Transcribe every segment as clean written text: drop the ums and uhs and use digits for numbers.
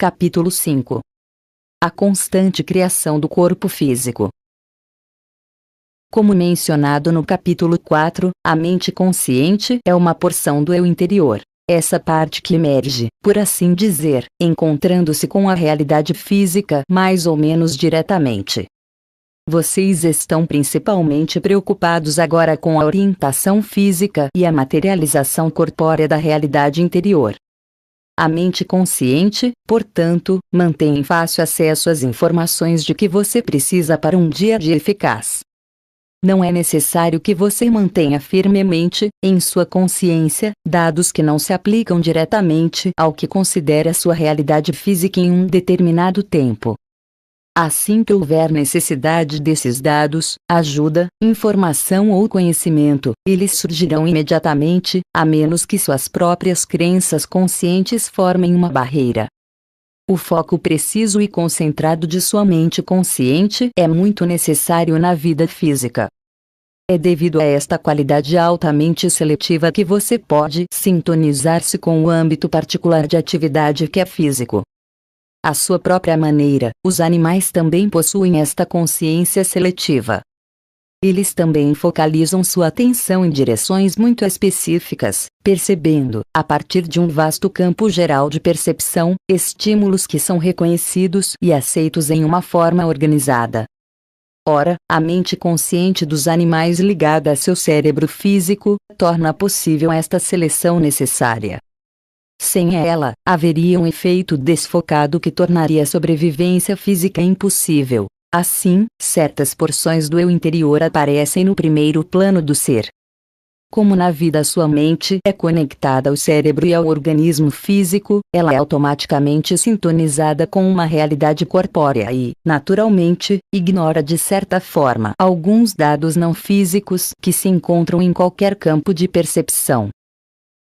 Capítulo 5. A constante criação do corpo físico. Como mencionado no capítulo 4, a mente consciente é uma porção do eu interior. Essa parte que emerge, por assim dizer, encontrando-se com a realidade física mais ou menos diretamente. Vocês estão principalmente preocupados agora com a orientação física e a materialização corpórea da realidade interior. A mente consciente, portanto, mantém em fácil acesso às informações de que você precisa para um dia a dia eficaz. Não é necessário que você mantenha firmemente, em sua consciência, dados que não se aplicam diretamente ao que considera sua realidade física em um determinado tempo. Assim que houver necessidade desses dados, ajuda, informação ou conhecimento, eles surgirão imediatamente, a menos que suas próprias crenças conscientes formem uma barreira. O foco preciso e concentrado de sua mente consciente é muito necessário na vida física. É devido a esta qualidade altamente seletiva que você pode sintonizar-se com o âmbito particular de atividade que é físico. À sua própria maneira, os animais também possuem esta consciência seletiva. Eles também focalizam sua atenção em direções muito específicas, percebendo, a partir de um vasto campo geral de percepção, estímulos que são reconhecidos e aceitos em uma forma organizada. Ora, a mente consciente dos animais ligada a seu cérebro físico, torna possível esta seleção necessária. Sem ela, haveria um efeito desfocado que tornaria a sobrevivência física impossível. Assim, certas porções do eu interior aparecem no primeiro plano do ser. Como na vida sua mente é conectada ao cérebro e ao organismo físico, ela é automaticamente sintonizada com uma realidade corpórea e, naturalmente, ignora de certa forma alguns dados não físicos que se encontram em qualquer campo de percepção.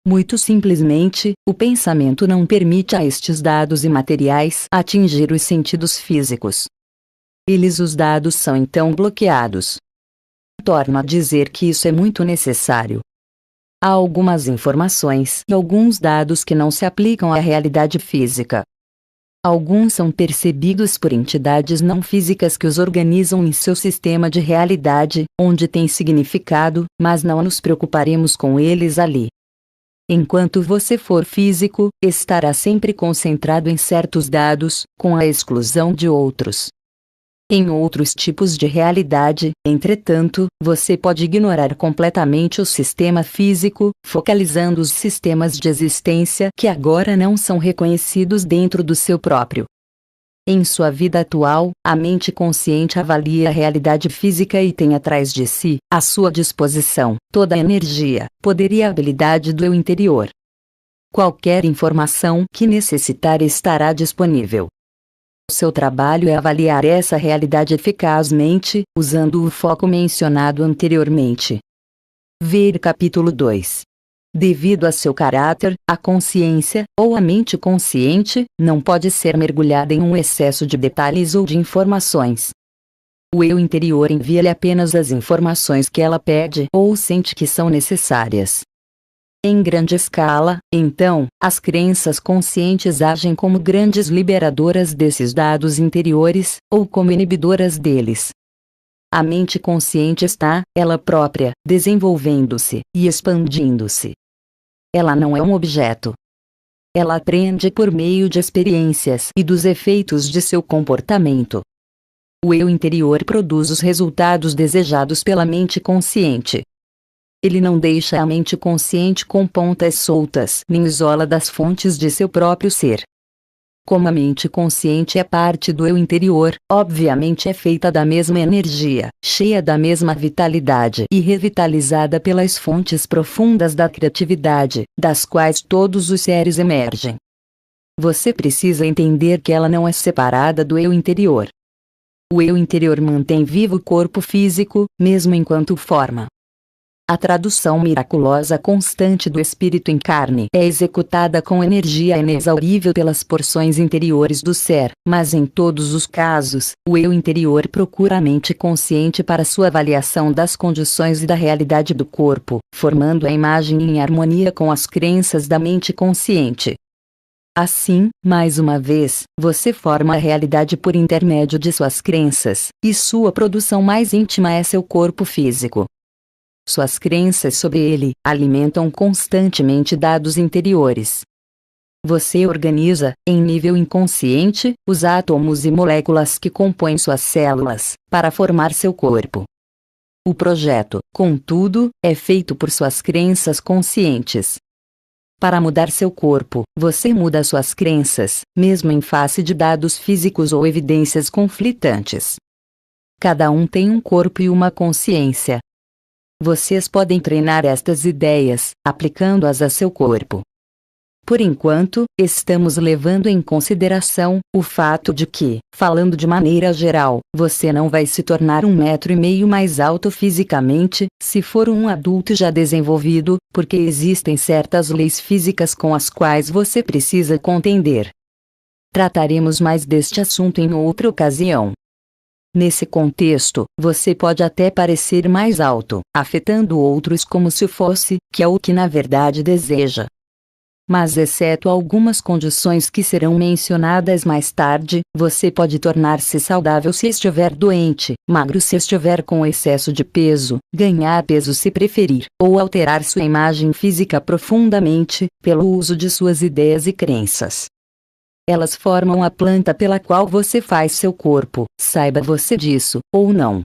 Muito simplesmente, o pensamento não permite a estes dados imateriais atingir os sentidos físicos. Os dados são então bloqueados. Torno a dizer que isso é muito necessário. Há algumas informações e alguns dados que não se aplicam à realidade física. Alguns são percebidos por entidades não físicas que os organizam em seu sistema de realidade, onde tem significado, mas não nos preocuparemos com eles ali. Enquanto você for físico, estará sempre concentrado em certos dados, com a exclusão de outros. Em outros tipos de realidade, entretanto, você pode ignorar completamente o sistema físico, focalizando os sistemas de existência que agora não são reconhecidos dentro do seu próprio. Em sua vida atual, a mente consciente avalia a realidade física e tem atrás de si, à sua disposição, toda a energia, poder e habilidade do eu interior. Qualquer informação que necessitar estará disponível. Seu trabalho é avaliar essa realidade eficazmente, usando o foco mencionado anteriormente. Ver capítulo 2. Devido a seu caráter, a consciência, ou a mente consciente, não pode ser mergulhada em um excesso de detalhes ou de informações. O eu interior envia-lhe apenas as informações que ela pede ou sente que são necessárias. Em grande escala, então, as crenças conscientes agem como grandes liberadoras desses dados interiores, ou como inibidoras deles. A mente consciente está, ela própria, desenvolvendo-se e expandindo-se. Ela não é um objeto. Ela aprende por meio de experiências e dos efeitos de seu comportamento. O eu interior produz os resultados desejados pela mente consciente. Ele não deixa a mente consciente com pontas soltas nem isola das fontes de seu próprio ser. Como a mente consciente é parte do eu interior, obviamente é feita da mesma energia, cheia da mesma vitalidade e revitalizada pelas fontes profundas da criatividade, das quais todos os seres emergem. Você precisa entender que ela não é separada do eu interior. O eu interior mantém vivo o corpo físico, mesmo enquanto forma. A tradução miraculosa constante do espírito em carne é executada com energia inexaurível pelas porções interiores do ser, mas em todos os casos, o eu interior procura a mente consciente para sua avaliação das condições e da realidade do corpo, formando a imagem em harmonia com as crenças da mente consciente. Assim, mais uma vez, você forma a realidade por intermédio de suas crenças, e sua produção mais íntima é seu corpo físico. Suas crenças sobre ele alimentam constantemente dados interiores. Você organiza, em nível inconsciente, os átomos e moléculas que compõem suas células, para formar seu corpo. O projeto, contudo, é feito por suas crenças conscientes. Para mudar seu corpo, você muda suas crenças, mesmo em face de dados físicos ou evidências conflitantes. Cada um tem um corpo e uma consciência. Vocês podem treinar estas ideias, aplicando-as a seu corpo. Por enquanto, estamos levando em consideração o fato de que, falando de maneira geral, você não vai se tornar 1,5 metro mais alto fisicamente, se for um adulto já desenvolvido, porque existem certas leis físicas com as quais você precisa contender. Trataremos mais deste assunto em outra ocasião. Nesse contexto, você pode até parecer mais alto, afetando outros como se fosse, que é o que na verdade deseja. Mas exceto algumas condições que serão mencionadas mais tarde, você pode tornar-se saudável se estiver doente, magro se estiver com excesso de peso, ganhar peso se preferir, ou alterar sua imagem física profundamente, pelo uso de suas ideias e crenças. Elas formam a planta pela qual você faz seu corpo, saiba você disso, ou não.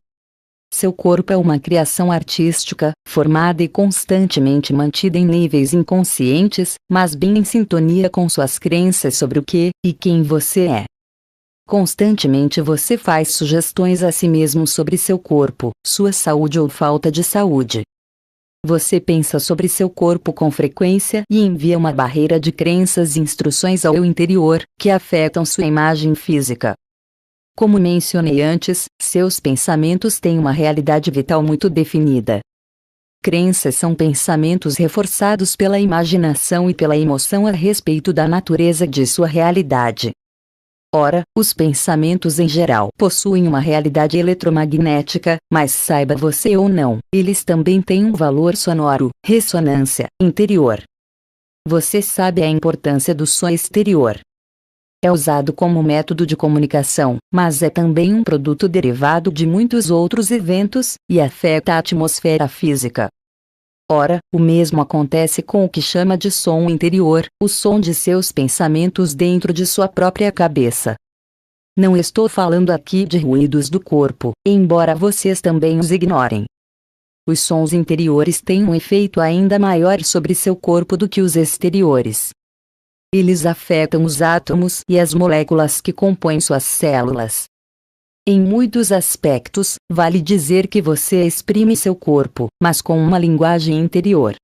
Seu corpo é uma criação artística, formada e constantemente mantida em níveis inconscientes, mas bem em sintonia com suas crenças sobre o que e quem você é. Constantemente você faz sugestões a si mesmo sobre seu corpo, sua saúde ou falta de saúde. Você pensa sobre seu corpo com frequência e envia uma barreira de crenças e instruções ao eu interior, que afetam sua imagem física. Como mencionei antes, seus pensamentos têm uma realidade vital muito definida. Crenças são pensamentos reforçados pela imaginação e pela emoção a respeito da natureza de sua realidade. Ora, os pensamentos em geral possuem uma realidade eletromagnética, mas saiba você ou não, eles também têm um valor sonoro, ressonância, interior. Você sabe a importância do som exterior. É usado como método de comunicação, mas é também um produto derivado de muitos outros eventos, e afeta a atmosfera física. Ora, o mesmo acontece com o que chama de som interior, o som de seus pensamentos dentro de sua própria cabeça. Não estou falando aqui de ruídos do corpo, embora vocês também os ignorem. Os sons interiores têm um efeito ainda maior sobre seu corpo do que os exteriores. Eles afetam os átomos e as moléculas que compõem suas células. Em muitos aspectos, vale dizer que você exprime seu corpo, mas com uma linguagem interior.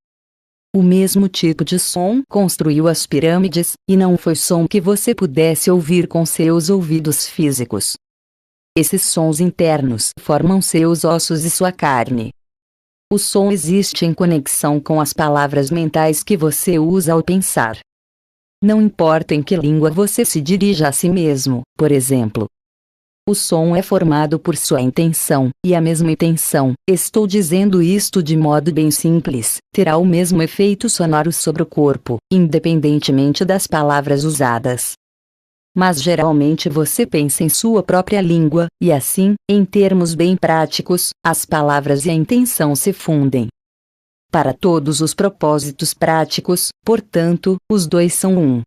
O mesmo tipo de som construiu as pirâmides, e não foi som que você pudesse ouvir com seus ouvidos físicos. Esses sons internos formam seus ossos e sua carne. O som existe em conexão com as palavras mentais que você usa ao pensar. Não importa em que língua você se dirija a si mesmo, por exemplo. O som é formado por sua intenção, e a mesma intenção, estou dizendo isto de modo bem simples, terá o mesmo efeito sonoro sobre o corpo, independentemente das palavras usadas. Mas geralmente você pensa em sua própria língua, e assim, em termos bem práticos, as palavras e a intenção se fundem. Para todos os propósitos práticos, portanto, os dois são um.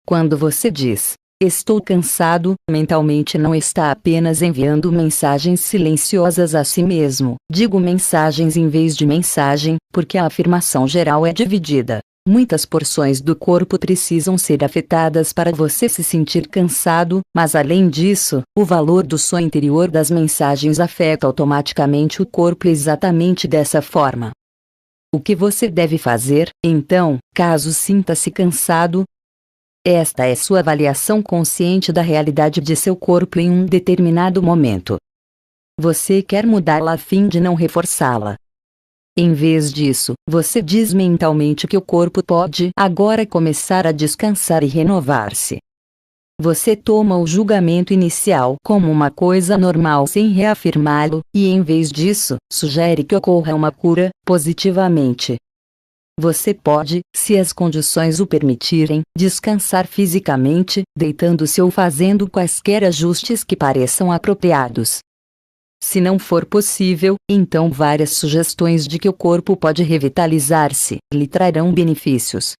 Quando você diz, estou cansado, mentalmente não está apenas enviando mensagens silenciosas a si mesmo, digo mensagens em vez de mensagem, porque a afirmação geral é dividida. Muitas porções do corpo precisam ser afetadas para você se sentir cansado, mas além disso, o valor do som interior das mensagens afeta automaticamente o corpo exatamente dessa forma. O que você deve fazer, então, caso sinta-se cansado? Esta é sua avaliação consciente da realidade de seu corpo em um determinado momento. Você quer mudá-la a fim de não reforçá-la. Em vez disso, você diz mentalmente que o corpo pode agora começar a descansar e renovar-se. Você toma o julgamento inicial como uma coisa normal sem reafirmá-lo, e em vez disso, sugere que ocorra uma cura, positivamente. Você pode, se as condições o permitirem, descansar fisicamente, deitando-se ou fazendo quaisquer ajustes que pareçam apropriados. Se não for possível, então várias sugestões de que o corpo pode revitalizar-se lhe trarão benefícios.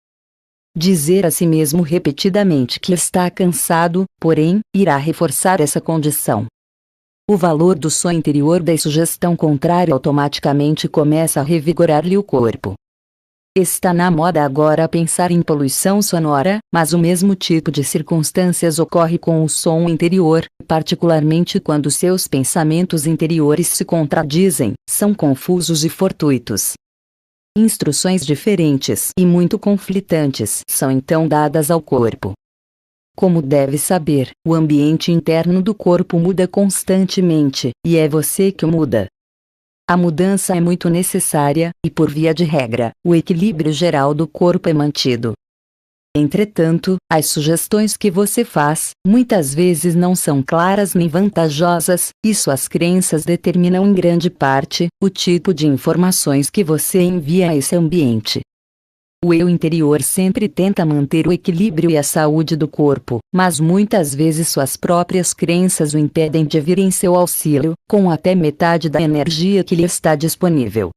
Dizer a si mesmo repetidamente que está cansado, porém, irá reforçar essa condição. O valor do som interior da sugestão contrária automaticamente começa a revigorar-lhe o corpo. Está na moda agora pensar em poluição sonora, mas o mesmo tipo de circunstâncias ocorre com o som interior, particularmente quando seus pensamentos interiores se contradizem, são confusos e fortuitos. Instruções diferentes e muito conflitantes são então dadas ao corpo. Como deve saber, o ambiente interno do corpo muda constantemente, e é você que o muda. A mudança é muito necessária, e por via de regra, o equilíbrio geral do corpo é mantido. Entretanto, as sugestões que você faz, muitas vezes não são claras nem vantajosas, e suas crenças determinam em grande parte, o tipo de informações que você envia a esse ambiente. O eu interior sempre tenta manter o equilíbrio e a saúde do corpo, mas muitas vezes suas próprias crenças o impedem de vir em seu auxílio, com até metade da energia que lhe está disponível.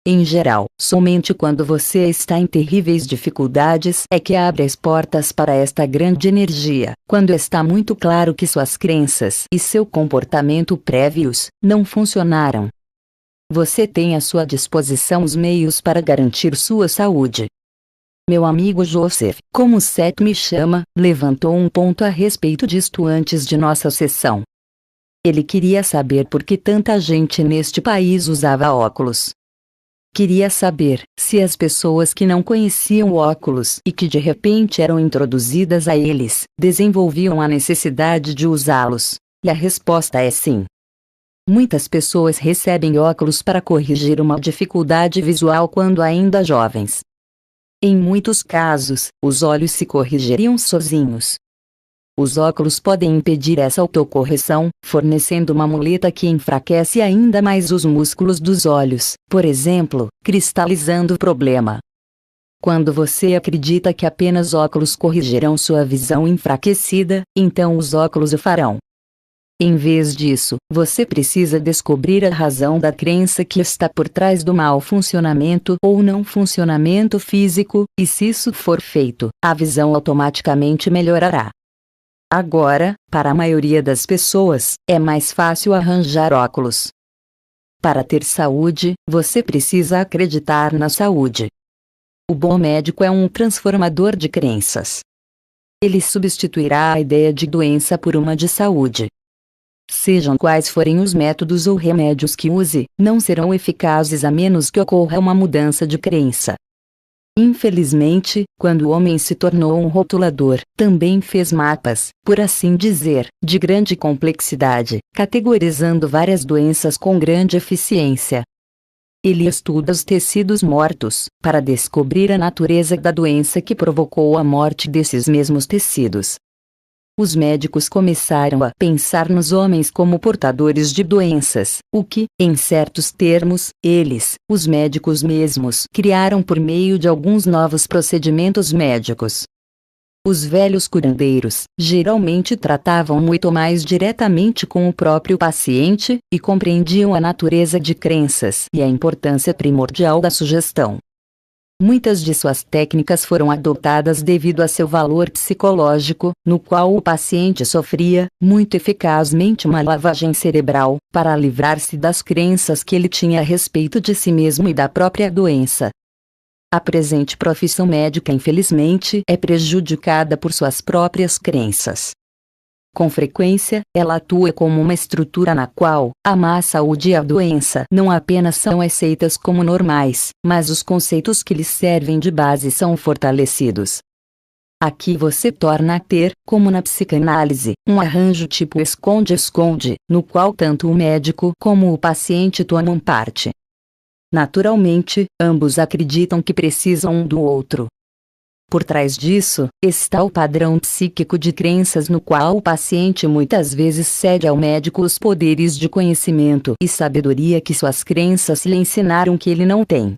Em geral, somente quando você está em terríveis dificuldades é que abre as portas para esta grande energia, quando está muito claro que suas crenças e seu comportamento prévios não funcionaram. Você tem à sua disposição os meios para garantir sua saúde. Meu amigo Joseph, como Seth me chama, levantou um ponto a respeito disto antes de nossa sessão. Ele queria saber por que tanta gente neste país usava óculos. Queria saber se as pessoas que não conheciam óculos e que de repente eram introduzidas a eles, desenvolviam a necessidade de usá-los. E a resposta é sim. Muitas pessoas recebem óculos para corrigir uma dificuldade visual quando ainda jovens. Em muitos casos, os olhos se corrigiriam sozinhos. Os óculos podem impedir essa autocorreção, fornecendo uma muleta que enfraquece ainda mais os músculos dos olhos, por exemplo, cristalizando o problema. Quando você acredita que apenas óculos corrigirão sua visão enfraquecida, então os óculos o farão. Em vez disso, você precisa descobrir a razão da crença que está por trás do mau funcionamento ou não funcionamento físico, e se isso for feito, a visão automaticamente melhorará. Agora, para a maioria das pessoas, é mais fácil arranjar óculos. Para ter saúde, você precisa acreditar na saúde. O bom médico é um transformador de crenças. Ele substituirá a ideia de doença por uma de saúde. Sejam quais forem os métodos ou remédios que use, não serão eficazes a menos que ocorra uma mudança de crença. Infelizmente, quando o homem se tornou um rotulador, também fez mapas, por assim dizer, de grande complexidade, categorizando várias doenças com grande eficiência. Ele estuda os tecidos mortos, para descobrir a natureza da doença que provocou a morte desses mesmos tecidos. Os médicos começaram a pensar nos homens como portadores de doenças, o que, em certos termos, eles, os médicos mesmos, criaram por meio de alguns novos procedimentos médicos. Os velhos curandeiros, geralmente tratavam muito mais diretamente com o próprio paciente, e compreendiam a natureza de crenças e a importância primordial da sugestão. Muitas de suas técnicas foram adotadas devido a seu valor psicológico, no qual o paciente sofria, muito eficazmente, uma lavagem cerebral, para livrar-se das crenças que ele tinha a respeito de si mesmo e da própria doença. A presente profissão médica, infelizmente, é prejudicada por suas próprias crenças. Com frequência, ela atua como uma estrutura na qual a má saúde e a doença não apenas são aceitas como normais, mas os conceitos que lhes servem de base são fortalecidos. Aqui você torna a ter, como na psicanálise, um arranjo tipo esconde-esconde, no qual tanto o médico como o paciente tomam parte. Naturalmente, ambos acreditam que precisam um do outro. Por trás disso, está o padrão psíquico de crenças no qual o paciente muitas vezes cede ao médico os poderes de conhecimento e sabedoria que suas crenças lhe ensinaram que ele não tem.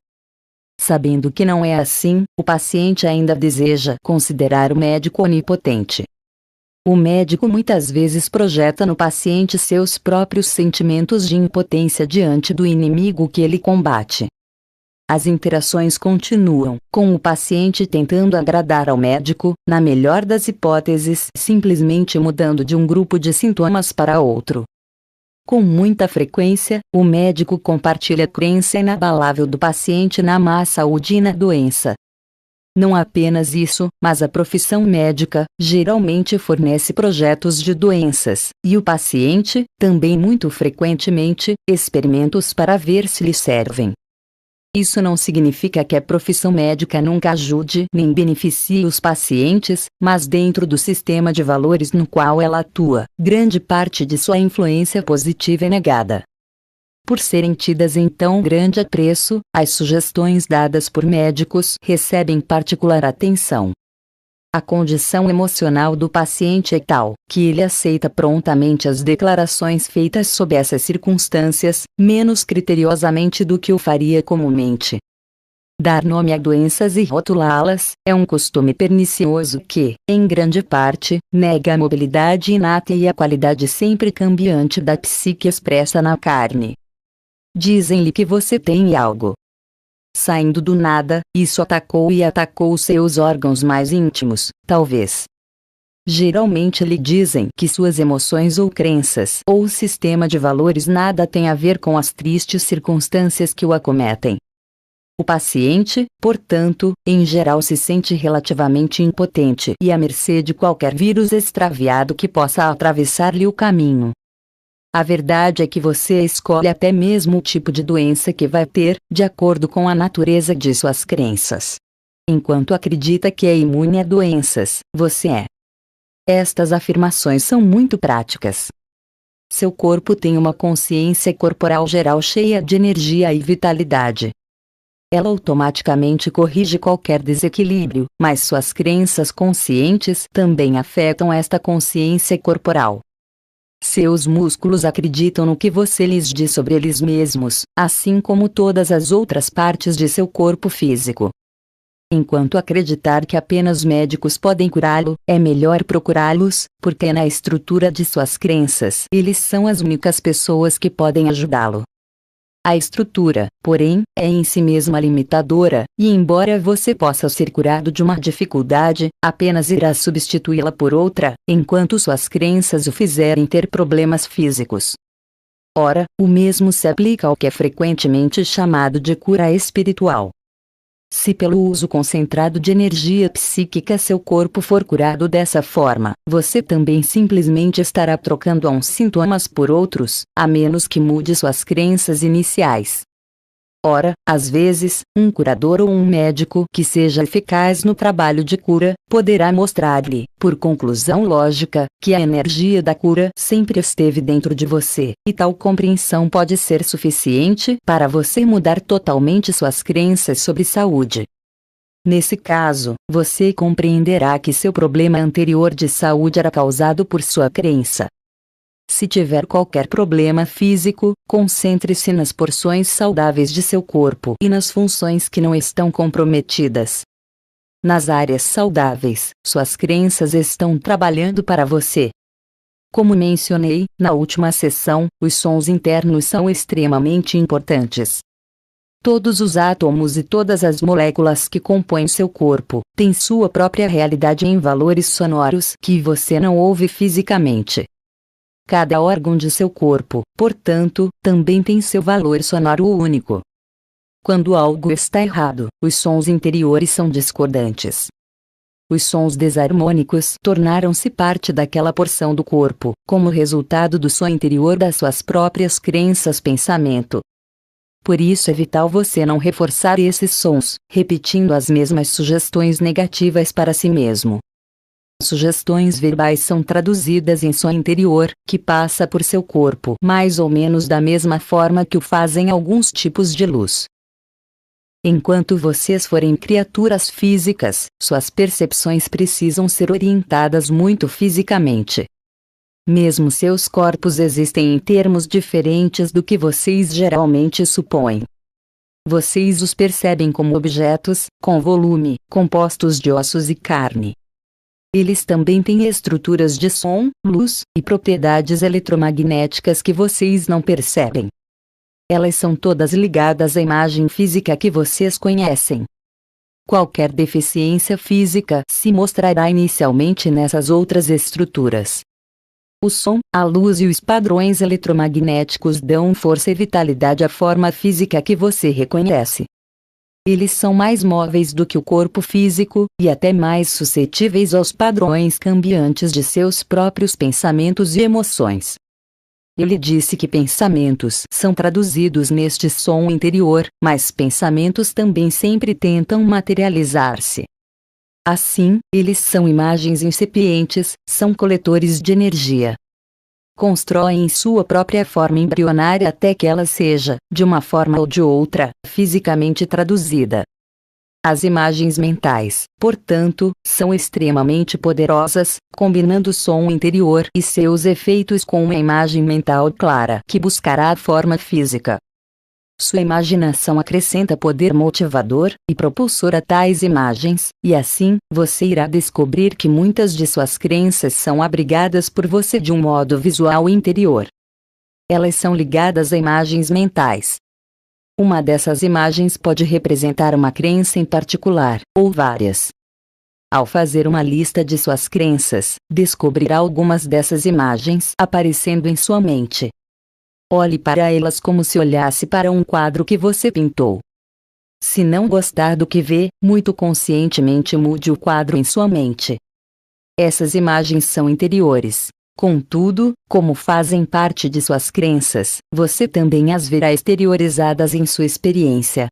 Sabendo que não é assim, o paciente ainda deseja considerar o médico onipotente. O médico muitas vezes projeta no paciente seus próprios sentimentos de impotência diante do inimigo que ele combate. As interações continuam, com o paciente tentando agradar ao médico, na melhor das hipóteses, simplesmente mudando de um grupo de sintomas para outro. Com muita frequência, o médico compartilha a crença inabalável do paciente na má saúde e na doença. Não apenas isso, mas a profissão médica, geralmente fornece projetos de doenças, e o paciente, também muito frequentemente, experimenta-os para ver se lhe servem. Isso não significa que a profissão médica nunca ajude nem beneficie os pacientes, mas dentro do sistema de valores no qual ela atua, grande parte de sua influência positiva é negada. Por serem tidas em tão grande apreço, as sugestões dadas por médicos recebem particular atenção. A condição emocional do paciente é tal, que ele aceita prontamente as declarações feitas sob essas circunstâncias, menos criteriosamente do que o faria comumente. Dar nome a doenças e rotulá-las, é um costume pernicioso que, em grande parte, nega a mobilidade inata e a qualidade sempre cambiante da psique expressa na carne. Dizem-lhe que você tem algo. Saindo do nada, isso atacou seus órgãos mais íntimos, talvez. Geralmente lhe dizem que suas emoções ou crenças ou sistema de valores nada tem a ver com as tristes circunstâncias que o acometem. O paciente, portanto, em geral se sente relativamente impotente e à mercê de qualquer vírus extraviado que possa atravessar-lhe o caminho. A verdade é que você escolhe até mesmo o tipo de doença que vai ter, de acordo com a natureza de suas crenças. Enquanto acredita que é imune a doenças, você é. Estas afirmações são muito práticas. Seu corpo tem uma consciência corporal geral cheia de energia e vitalidade. Ela automaticamente corrige qualquer desequilíbrio, mas suas crenças conscientes também afetam esta consciência corporal. Seus músculos acreditam no que você lhes diz sobre eles mesmos, assim como todas as outras partes de seu corpo físico. Enquanto acreditar que apenas médicos podem curá-lo, é melhor procurá-los, porque na estrutura de suas crenças eles são as únicas pessoas que podem ajudá-lo. A estrutura, porém, é em si mesma limitadora, e embora você possa ser curado de uma dificuldade, apenas irá substituí-la por outra, enquanto suas crenças o fizerem ter problemas físicos. Ora, o mesmo se aplica ao que é frequentemente chamado de cura espiritual. Se pelo uso concentrado de energia psíquica seu corpo for curado dessa forma, você também simplesmente estará trocando uns sintomas por outros, a menos que mude suas crenças iniciais. Ora, às vezes, um curador ou um médico que seja eficaz no trabalho de cura, poderá mostrar-lhe, por conclusão lógica, que a energia da cura sempre esteve dentro de você, e tal compreensão pode ser suficiente para você mudar totalmente suas crenças sobre saúde. Nesse caso, você compreenderá que seu problema anterior de saúde era causado por sua crença. Se tiver qualquer problema físico, concentre-se nas porções saudáveis de seu corpo e nas funções que não estão comprometidas. Nas áreas saudáveis, suas crenças estão trabalhando para você. Como mencionei, na última sessão, os sons internos são extremamente importantes. Todos os átomos e todas as moléculas que compõem seu corpo têm sua própria realidade em valores sonoros que você não ouve fisicamente. Cada órgão de seu corpo, portanto, também tem seu valor sonoro único. Quando algo está errado, os sons interiores são discordantes. Os sons desarmônicos tornaram-se parte daquela porção do corpo, como resultado do som interior das suas próprias crenças-pensamento. Por isso é vital você não reforçar esses sons, repetindo as mesmas sugestões negativas para si mesmo. Sugestões verbais são traduzidas em som interior, que passa por seu corpo mais ou menos da mesma forma que o fazem alguns tipos de luz. Enquanto vocês forem criaturas físicas, suas percepções precisam ser orientadas muito fisicamente. Mesmo seus corpos existem em termos diferentes do que vocês geralmente supõem. vocês os percebem como objetos, com volume, compostos de ossos e carne. Eles também têm estruturas de som, luz, e propriedades eletromagnéticas que vocês não percebem. Elas são todas ligadas à imagem física que vocês conhecem. Qualquer deficiência física se mostrará inicialmente nessas outras estruturas. O som, a luz e os padrões eletromagnéticos dão força e vitalidade à forma física que você reconhece. Eles são mais móveis do que o corpo físico, e até mais suscetíveis aos padrões cambiantes de seus próprios pensamentos e emoções. Eu lhe disse que pensamentos são traduzidos neste som interior, mas pensamentos também sempre tentam materializar-se. Assim, eles são imagens incipientes, são coletores de energia. Constroem sua própria forma embrionária até que ela seja, de uma forma ou de outra, fisicamente traduzida. As imagens mentais, portanto, são extremamente poderosas, combinando o som interior e seus efeitos com uma imagem mental clara que buscará a forma física. Sua imaginação acrescenta poder motivador e propulsor a tais imagens, e assim, você irá descobrir que muitas de suas crenças são abrigadas por você de um modo visual interior. Elas são ligadas a imagens mentais. Uma dessas imagens pode representar uma crença em particular, ou várias. Ao fazer uma lista de suas crenças, descobrirá algumas dessas imagens aparecendo em sua mente. Olhe para elas como se olhasse para um quadro que você pintou. Se não gostar do que vê, muito conscientemente mude o quadro em sua mente. Essas imagens são interiores. Contudo, como fazem parte de suas crenças, você também as verá exteriorizadas em sua experiência.